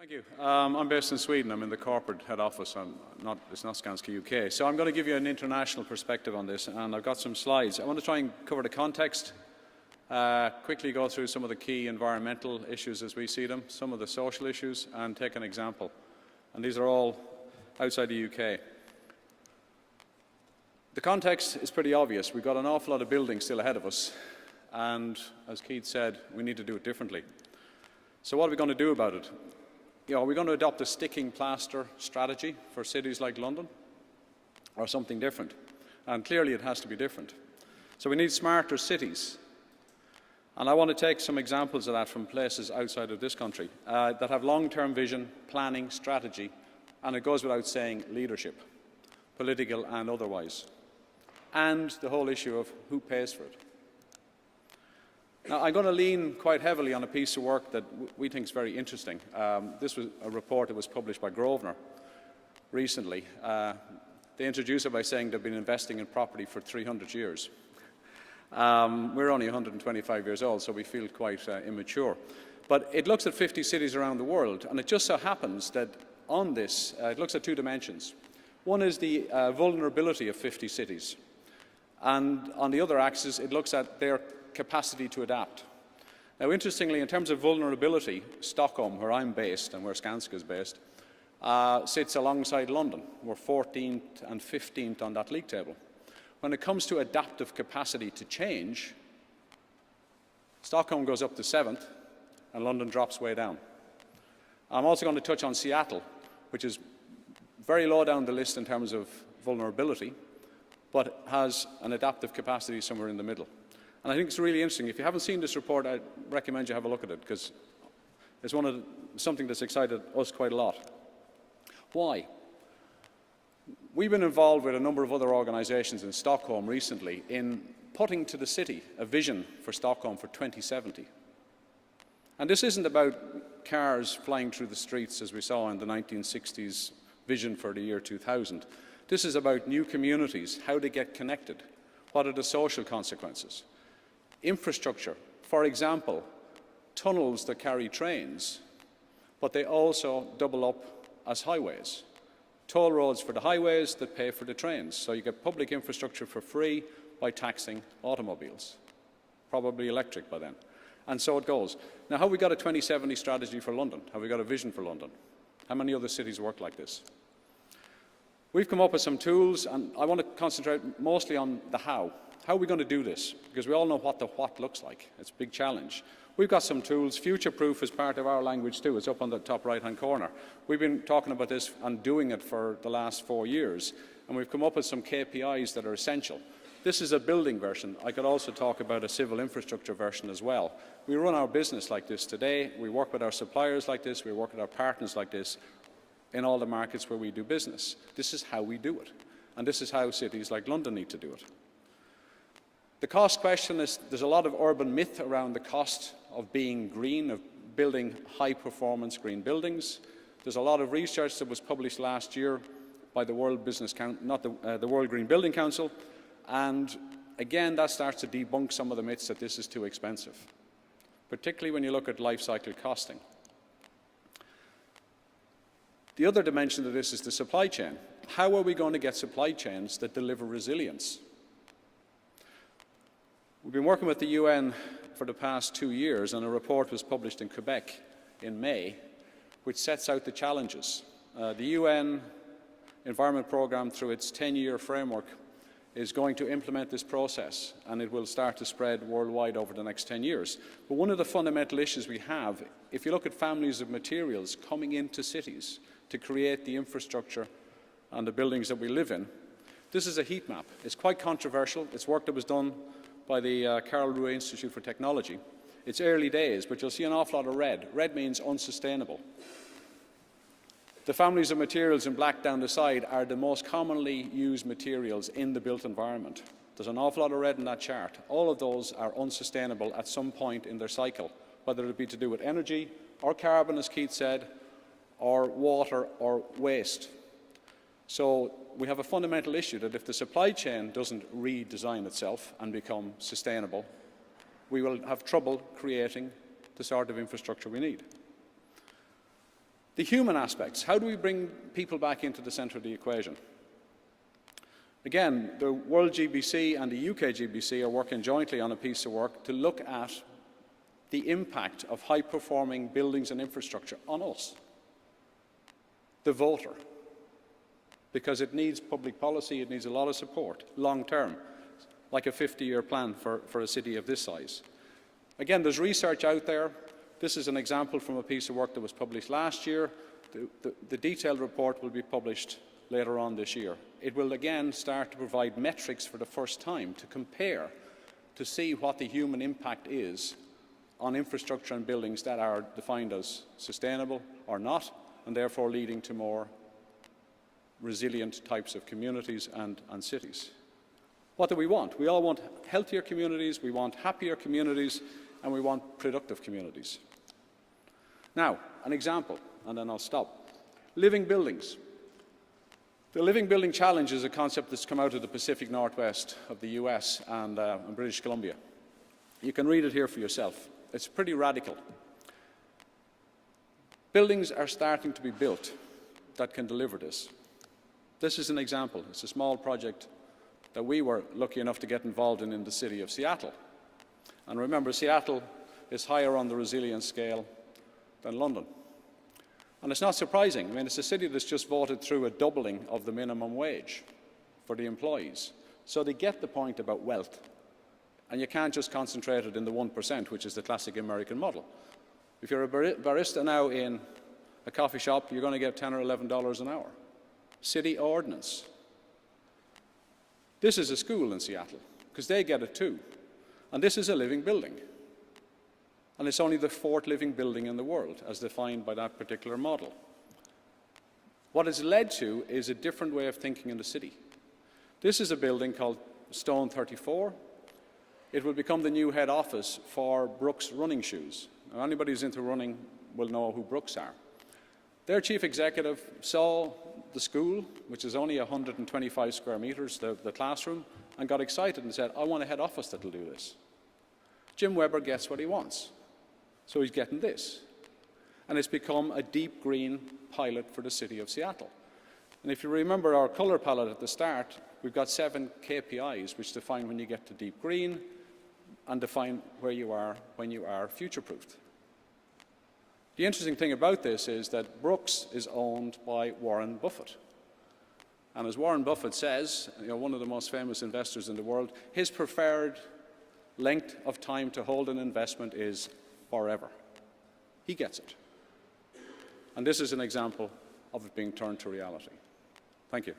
Thank you. I'm based in Sweden. I'm in the corporate head office. It's not Skanska UK. So I'm going to give you an international perspective on this, and I've got some slides. I want to try and cover the context, quickly go through some of the key environmental issues as we see them, some of the social issues, and take an example. And these are all outside the UK. The context is pretty obvious. We've got an awful lot of building still ahead of us, and as Keith said, we need to do it differently. So what are we going to do about it? Are we going to adopt a sticking plaster strategy for cities like London, or something different? And clearly it has to be different. So we need smarter cities. And I want to take some examples of that from places outside of this country that have long-term vision, planning, strategy, and it goes without saying, leadership, political and otherwise, and the whole issue of who pays for it. Now, I'm going to lean quite heavily on a piece of work that we think is very interesting. This was a report that was published by Grosvenor recently. They introduce it by saying they've been investing in property for 300 years. We're only 125 years old, so we feel quite immature. But it looks at 50 cities around the world, and it just so happens that on this, it looks at two dimensions. One is the vulnerability of 50 cities, and on the other axis, it looks at their capacity to adapt. Now, interestingly, in terms of vulnerability, Stockholm, where I'm based and where Skanska is based, sits alongside London. We're 14th and 15th on that league table. When it comes to adaptive capacity to change, Stockholm goes up to 7th and London drops way down. I'm also going to touch on Seattle, which is very low down the list in terms of vulnerability, but has an adaptive capacity somewhere in the middle. And I think it's really interesting. If you haven't seen this report, I recommend you have a look at it, because it's something that's excited us quite a lot. Why? We've been involved with a number of other organisations in Stockholm recently in putting to the city a vision for Stockholm for 2070. And this isn't about cars flying through the streets as we saw in the 1960s vision for the year 2000. This is about new communities, how they get connected, what are the social consequences. Infrastructure, for example, tunnels that carry trains, but they also double up as highways. Toll roads for the highways that pay for the trains. So you get public infrastructure for free by taxing automobiles, probably electric by then. And so it goes. Now, have we got a 2070 strategy for London? Have we got a vision for London? How many other cities work like this? We've come up with some tools, and I want to concentrate mostly on the how. How are we going to do this? Because we all know what the what looks like. It's a big challenge. We've got some tools. Future-proof is part of our language too. It's up on the top right-hand corner. We've been talking about this and doing it for the last 4 years, and we've come up with some KPIs that are essential. This is a building version. I could also talk about a civil infrastructure version as well. We run our business like this today. We work with our suppliers like this. We work with our partners like this in all the markets where we do business. This is how we do it, and this is how cities like London need to do it. The cost question is, there's a lot of urban myth around the cost of being green, of building high-performance green buildings. There's a lot of research that was published last year by the World Business the World Green Building Council, and again, that starts to debunk some of the myths that this is too expensive, particularly when you look at life cycle costing. The other dimension of this is the supply chain. How are we going to get supply chains that deliver resilience? We've been working with the UN for the past 2 years, and a report was published in Quebec in May, which sets out the challenges. The UN Environment Programme, through its 10-year framework, is going to implement this process, and it will start to spread worldwide over the next 10 years. But one of the fundamental issues we have, if you look at families of materials coming into cities to create the infrastructure and the buildings that we live in, this is a heat map. It's quite controversial. It's work that was done by the Carol Rue Institute for Technology. It's early days, but you'll see an awful lot of red. Red means unsustainable. The families of materials in black down the side are the most commonly used materials in the built environment. There's an awful lot of red in that chart. All of those are unsustainable at some point in their cycle, whether it be to do with energy or carbon, as Keith said, or water or waste. So we have a fundamental issue that if the supply chain doesn't redesign itself and become sustainable, we will have trouble creating the sort of infrastructure we need. The human aspects. How do we bring people back into the centre of the equation? Again, the World GBC and the UK GBC are working jointly on a piece of work to look at the impact of high-performing buildings and infrastructure on us, the voter, because it needs public policy, it needs a lot of support, long-term, like a 50-year plan for a city of this size. Again, there's research out there. This is an example from a piece of work that was published last year. The detailed report will be published later on this year. It will again start to provide metrics for the first time to compare, to see what the human impact is on infrastructure and buildings that are defined as sustainable or not, and therefore leading to more resilient types of communities and cities. What do we want? We all want healthier communities, we want happier communities, and we want productive communities. Now, an example, and then I'll stop. Living buildings. The Living Building Challenge is a concept that's come out of the Pacific Northwest of the US and British Columbia. You can read it here for yourself. It's pretty radical. Buildings are starting to be built that can deliver this. This is an example. It's a small project that we were lucky enough to get involved in the city of Seattle. And remember, Seattle is higher on the resilience scale than London. And it's not surprising. I mean, it's a city that's just voted through a doubling of the minimum wage for the employees. So they get the point about wealth. And you can't just concentrate it in the 1%, which is the classic American model. If you're a barista now in a coffee shop, you're going to get $10 or $11 an hour. City ordinance. This is a school in Seattle, because they get it too. And this is a living building. And it's only the 4th living building in the world, as defined by that particular model. What it's led to is a different way of thinking in the city. This is a building called Stone 34. It will become the new head office for Brooks running shoes. Now, anybody who's into running will know who Brooks are. Their chief executive saw the school, which is only 125 square meters, the classroom, and got excited and said, I want a head office that will do this. Jim Weber gets what he wants. So he's getting this. And it's become a deep green pilot for the city of Seattle. And if you remember our color palette at the start, we've got 7 KPIs which define when you get to deep green and define where you are when you are future-proofed. The interesting thing about this is that Brooks is owned by Warren Buffett. And as Warren Buffett says, one of the most famous investors in the world, his preferred length of time to hold an investment is forever. He gets it. And this is an example of it being turned to reality. Thank you.